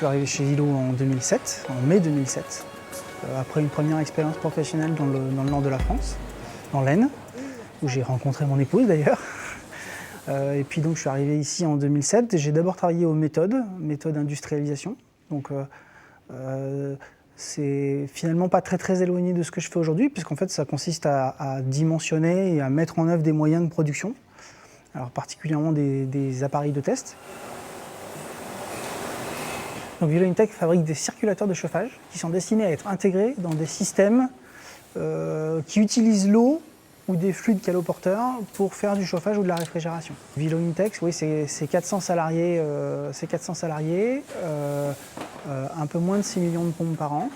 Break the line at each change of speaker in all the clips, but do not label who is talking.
suis arrivé chez Vilo en 2007, en mai 2007, après une première expérience professionnelle dans le nord de la France, dans l'Aisne, où j'ai rencontré mon épouse d'ailleurs. Et puis donc je suis arrivé ici en 2007. J'ai d'abord travaillé aux méthodes industrialisation. Donc c'est finalement pas très éloigné de ce que je fais aujourd'hui, puisqu'en fait ça consiste à dimensionner et à mettre en œuvre des moyens de production, alors particulièrement des appareils de test. Donc Vilo Intech fabrique des circulateurs de chauffage qui sont destinés à être intégrés dans des systèmes qui utilisent l'eau ou des fluides caloporteurs pour faire du chauffage ou de la réfrigération. Vilo Intech, oui, c'est 400 salariés, un peu moins de 6 millions de pompes par an,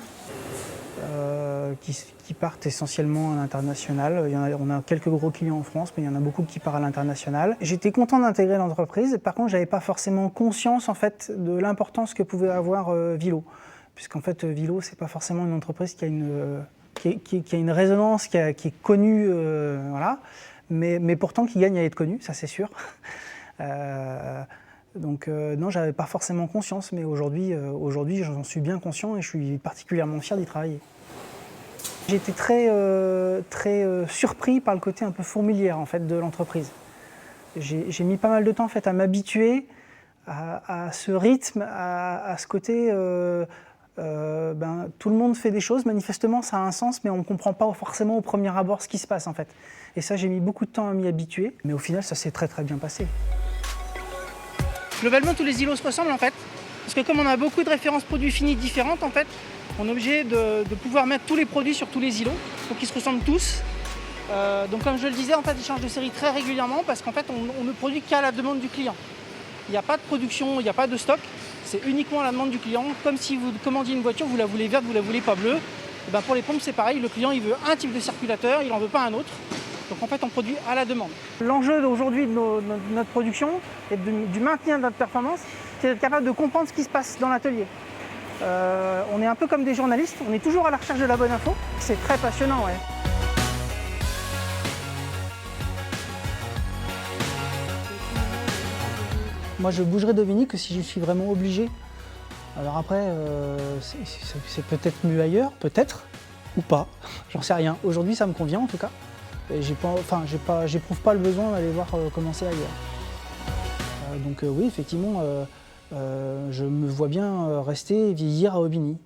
qui partent essentiellement à l'international. On a quelques gros clients en France, mais il y en a beaucoup qui partent à l'international. J'étais content d'intégrer l'entreprise, par contre, je n'avais pas forcément conscience en fait, de l'importance que pouvait avoir Vilo. Puisqu'en fait, Vilo, ce n'est pas forcément une entreprise qui a une résonance, qui est connue, voilà, mais pourtant qui gagne à être connue, ça c'est sûr. Donc non, j'avais pas forcément conscience, mais aujourd'hui j'en suis bien conscient et je suis particulièrement fier d'y travailler. J'ai été très surpris par le côté un peu fourmilière en fait, de l'entreprise. J'ai mis pas mal de temps en fait, à m'habituer à ce rythme, à ce côté... tout le monde fait des choses, manifestement ça a un sens, mais on ne comprend pas forcément au premier abord ce qui se passe en fait. Et ça, j'ai mis beaucoup de temps à m'y habituer, mais au final ça s'est très bien passé. Globalement, tous les îlots se ressemblent en fait, parce que comme on a beaucoup de références produits finis différentes en fait, on est obligé de pouvoir mettre tous les produits sur tous les îlots, donc ils se ressemblent tous. Donc comme je le disais, en fait, ils changent de série très régulièrement, parce qu'en fait, on ne produit qu'à la demande du client. Il n'y a pas de production, il n'y a pas de stock. C'est uniquement à la demande du client, comme si vous commandiez une voiture, vous la voulez verte, vous la voulez pas bleue. Et ben pour les pompes c'est pareil, le client il veut un type de circulateur, il n'en veut pas un autre. Donc en fait on produit à la demande. L'enjeu aujourd'hui de notre production et du maintien de notre performance, c'est d'être capable de comprendre ce qui se passe dans l'atelier. On est un peu comme des journalistes, on est toujours à la recherche de la bonne info. C'est très passionnant, ouais. Moi, je bougerai d'Auvigny que si je suis vraiment obligé. Alors après, c'est peut-être mieux ailleurs, peut-être, ou pas, j'en sais rien. Aujourd'hui, ça me convient en tout cas. J'éprouve pas le besoin d'aller voir comment c'est ailleurs. Donc oui, effectivement, je me vois bien rester et vieillir à Aubigny.